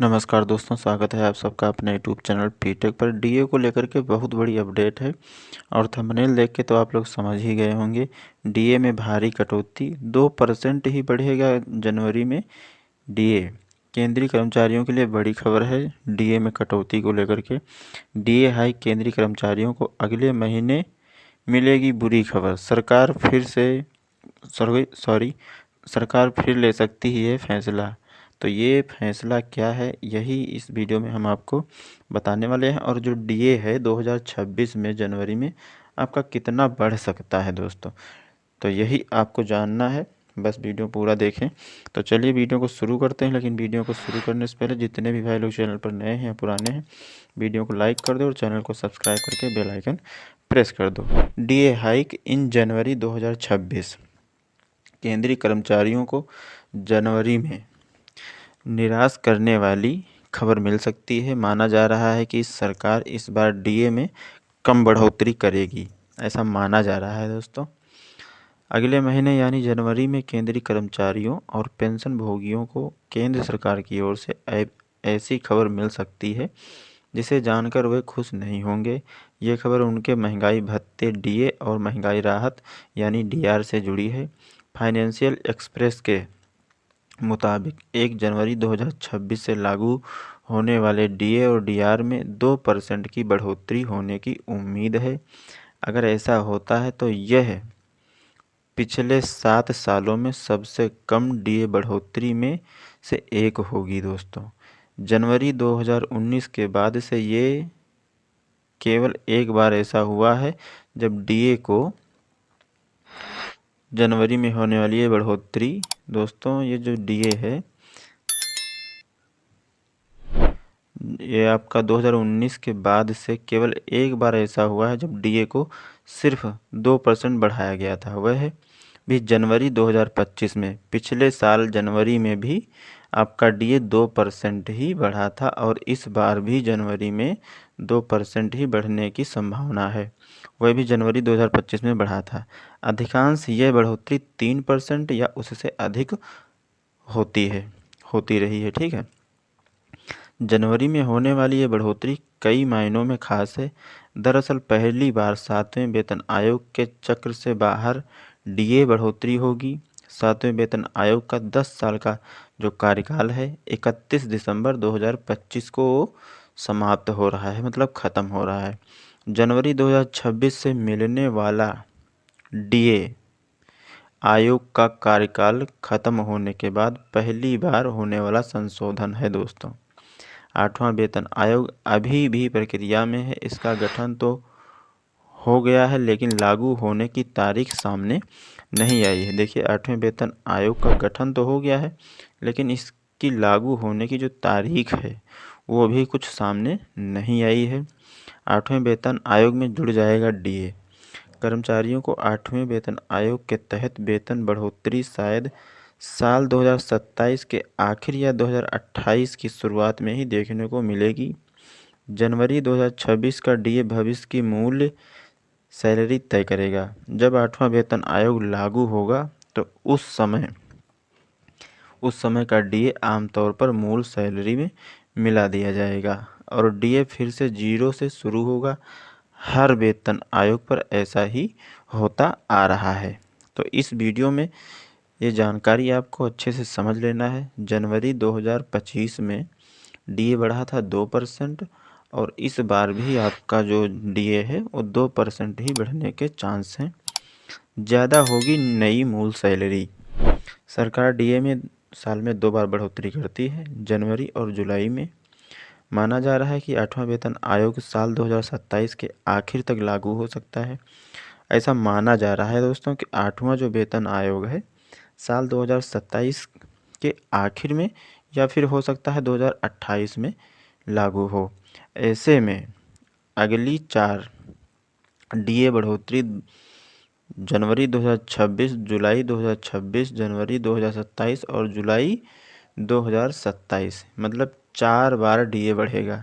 नमस्कार दोस्तों, स्वागत है आप सबका अपने यूट्यूब चैनल पीटेक पर। डीए को लेकर के बहुत बड़ी अपडेट है और थंबनेल देख के तो आप लोग समझ ही गए होंगे। डीए में भारी कटौती, 2% ही बढ़ेगा जनवरी में डीए। केंद्रीय कर्मचारियों के लिए बड़ी खबर है डीए में कटौती को लेकर के। डीए हाइक केंद्रीय कर्मचारियों को अगले महीने मिलेगी बुरी खबर। सरकार फिर ले सकती है फैसला। तो ये फैसला क्या है, यही इस वीडियो में हम आपको बताने वाले हैं। और जो डीए है 2026 में जनवरी में आपका कितना बढ़ सकता है दोस्तों, तो यही आपको जानना है। बस वीडियो पूरा देखें। तो चलिए वीडियो को शुरू करते हैं। लेकिन वीडियो को शुरू करने से पहले जितने भी भाई लोग चैनल पर नए हैं या पुराने हैं, वीडियो को लाइक कर दो और चैनल को सब्सक्राइब करके बेल आइकन प्रेस कर दो। डीए हाइक इन जनवरी 2026। केंद्रीय कर्मचारियों को जनवरी में निराश करने वाली खबर मिल सकती है। माना जा रहा है कि सरकार इस बार डीए में कम बढ़ोतरी करेगी, ऐसा माना जा रहा है दोस्तों। अगले महीने यानी जनवरी में केंद्रीय कर्मचारियों और पेंशन भोगियों को केंद्र सरकार की ओर से ऐसी खबर मिल सकती है जिसे जानकर वे खुश नहीं होंगे। ये खबर उनके महंगाई भत्ते डीए और महंगाई राहत यानी डीआर से जुड़ी है। फाइनेंशियल एक्सप्रेस के मुताबिक 1 जनवरी 2026 से लागू होने वाले डीए और डीआर में 2% की बढ़ोतरी होने की उम्मीद है। अगर ऐसा होता है तो यह पिछले 7 सालों में सबसे कम डीए बढ़ोतरी में से एक होगी दोस्तों। जनवरी 2019 के बाद से ये केवल एक बार ऐसा हुआ है जब डीए को जनवरी में होने वाली ये बढ़ोतरी, दोस्तों ये जो डीए है ये आपका 2019 के बाद से केवल एक बार ऐसा हुआ है जब डीए को सिर्फ 2% बढ़ाया गया था। वह भी जनवरी 2025 में। पिछले साल जनवरी में भी आपका डीए 2% ही बढ़ा था और इस बार भी जनवरी में 2% ही बढ़ने की संभावना है। वह भी जनवरी 2025 में बढ़ा था। अधिकांश ये बढ़ोतरी 3% या उससे अधिक होती रही है। ठीक है, जनवरी में होने वाली ये बढ़ोतरी कई मायनों में खास है। दरअसल पहली बार 7वें वेतन आयोग के चक्र से बाहर डीए बढ़ोतरी होगी। 7वें वेतन आयोग का 10 साल का जो कार्यकाल है 31 दिसंबर 2025 को समाप्त हो रहा है, मतलब ख़त्म हो रहा है। जनवरी 2026 से मिलने वाला डीए आयोग का कार्यकाल खत्म होने के बाद पहली बार होने वाला संशोधन है दोस्तों। 8वां वेतन आयोग अभी भी प्रक्रिया में है। इसका गठन तो हो गया है लेकिन लागू होने की तारीख सामने नहीं आई है। देखिए, 8वें वेतन आयोग का गठन तो हो गया है लेकिन इसकी लागू होने की जो तारीख है वो अभी कुछ सामने नहीं आई है। 8वें वेतन आयोग में जुड़ जाएगा डीए। कर्मचारियों को 8वें वेतन आयोग के तहत वेतन बढ़ोतरी शायद साल 2027 के आखिर या 2028 की शुरुआत में ही देखने को मिलेगी। जनवरी 2026 का डीए भविष्य की मूल्य सैलरी तय करेगा। जब 8वां वेतन आयोग लागू होगा तो उस समय का डीए आमतौर पर मूल सैलरी में मिला दिया जाएगा और डीए फिर से 0 से शुरू होगा। हर वेतन आयोग पर ऐसा ही होता आ रहा है। तो इस वीडियो में ये जानकारी आपको अच्छे से समझ लेना है। जनवरी 2025 में डीए बढ़ा था 2% और इस बार भी आपका जो डीए है वो 2% ही बढ़ने के चांस हैं। ज़्यादा होगी नई मूल सैलरी। सरकार डीए में साल में 2 बार बढ़ोतरी करती है, जनवरी और जुलाई में। माना जा रहा है कि 8वां वेतन आयोग साल 2027 के आखिर तक लागू हो सकता है। ऐसा माना जा रहा है दोस्तों कि 8वां जो वेतन आयोग है साल 2027 के आखिर में या फिर हो सकता है 2028 में लागू हो। ऐसे में अगली 4 डीए बढ़ोतरी जनवरी 2026, जुलाई 2026, जनवरी 2027 और जुलाई 2027, मतलब 4 बार डीए बढ़ेगा।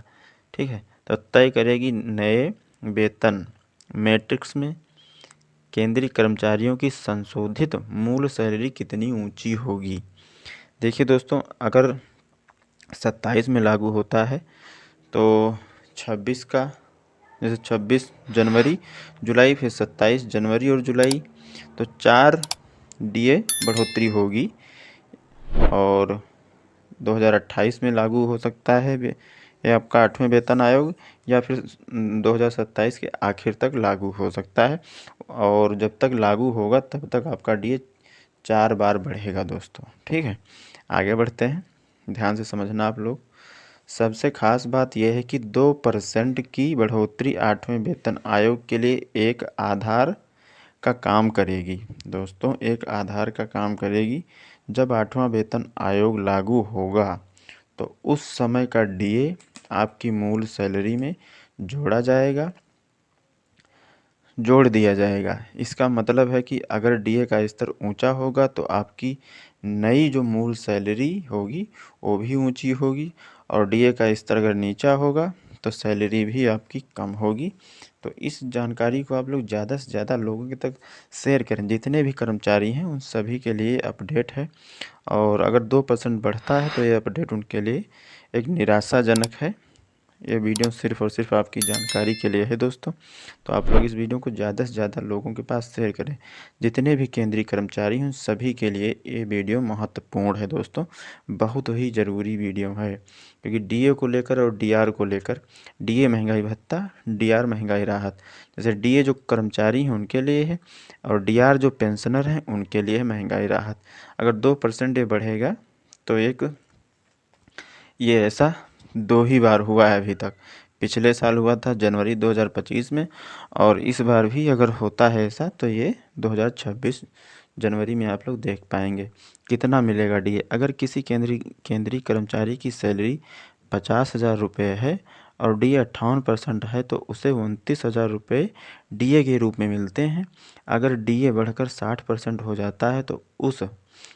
ठीक है, तो तय करेगी नए वेतन मैट्रिक्स में केंद्रीय कर्मचारियों की संशोधित मूल सैलरी कितनी ऊंची होगी। देखिए दोस्तों, अगर 27 में लागू होता है। तो 26 का, जैसे 26 जनवरी, जुलाई, फिर 27 जनवरी और जुलाई, तो 4 डीए बढ़ोतरी होगी। और 2028 में लागू हो सकता है ये आपका 8वें वेतन आयोग, या फिर 2027 के आखिर तक लागू हो सकता है। और जब तक लागू होगा तब तक आपका डीए 4 बार बढ़ेगा दोस्तों। ठीक है, आगे बढ़ते हैं, ध्यान से समझना आप लोग। सबसे खास बात यह है कि 2% की बढ़ोतरी 8वें वेतन आयोग के लिए एक आधार का काम करेगी दोस्तों, एक आधार का काम करेगी। जब 8वां वेतन आयोग लागू होगा तो उस समय का डीए आपकी मूल सैलरी में जोड़ दिया जाएगा। इसका मतलब है कि अगर डीए का स्तर ऊंचा होगा तो आपकी नई जो मूल सैलरी होगी वो भी ऊंची होगी, और डीए का स्तर अगर नीचा होगा तो सैलरी भी आपकी कम होगी। तो इस जानकारी को आप लोग ज़्यादा से ज़्यादा लोगों के तक शेयर करें, जितने भी कर्मचारी हैं उन सभी के लिए अपडेट है। और अगर 2% बढ़ता है तो ये अपडेट उनके लिए एक निराशाजनक है। ये वीडियो सिर्फ़ और सिर्फ आपकी जानकारी के लिए है दोस्तों। तो आप लोग इस वीडियो को ज़्यादा से ज़्यादा लोगों के पास शेयर करें, जितने भी केंद्रीय कर्मचारी हैं सभी के लिए ये वीडियो महत्वपूर्ण है दोस्तों, बहुत ही ज़रूरी वीडियो है। क्योंकि डीए को लेकर और डीआर को लेकर, डीए महंगाई भत्ता, डीआर महंगाई राहत। जैसे डीए जो कर्मचारी हैं उनके लिए है, और डीआर जो पेंशनर हैं उनके लिए है महंगाई राहत। अगर 2% ये बढ़ेगा तो ये ऐसा 2 ही बार हुआ है अभी तक। पिछले साल हुआ था जनवरी 2025 में, और इस बार भी अगर होता है ऐसा तो ये 2026 जनवरी में आप लोग देख पाएंगे। कितना मिलेगा डीए? अगर किसी केंद्रीय कर्मचारी की सैलरी 50,000 रुपये है और डीए 58% है तो उसे 29,000 रुपये डीए के रूप में मिलते हैं। अगर डीए बढ़कर 60% हो जाता है तो उस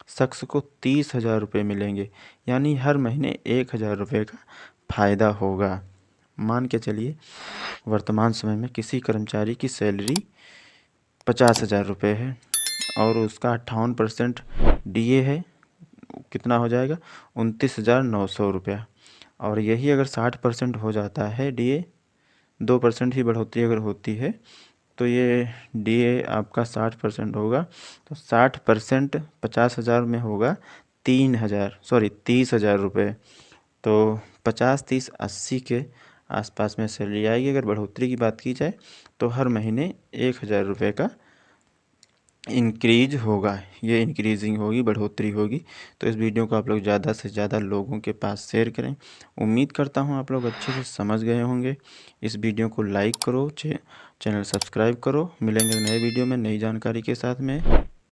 शख्स को 30,000 रुपये मिलेंगे, यानी हर महीने 1,000 रुपये का फ़ायदा होगा। मान के चलिए वर्तमान समय में किसी कर्मचारी की सैलरी 50,000 रुपये है और उसका 58% डीए है, कितना हो जाएगा? 29,900 रुपया। और यही अगर 60% हो जाता है डीए, 2% ही बढ़ोतरी अगर होती है तो ये डीए आपका 60% होगा। तो 60% 50,000 में होगा 30,000 रुपये। तो 50, 30, 80 के आसपास में सैलरी आएगी। अगर बढ़ोतरी की बात की जाए तो हर महीने 1,000 रुपये का इंक्रीज होगा, ये इंक्रीजिंग होगी, बढ़ोतरी होगी। तो इस वीडियो को आप लोग ज़्यादा से ज़्यादा लोगों के पास शेयर करें। उम्मीद करता हूँ आप लोग अच्छे से समझ गए होंगे। इस वीडियो को लाइक करो, चैनल सब्सक्राइब करो। मिलेंगे नए वीडियो में नई जानकारी के साथ में।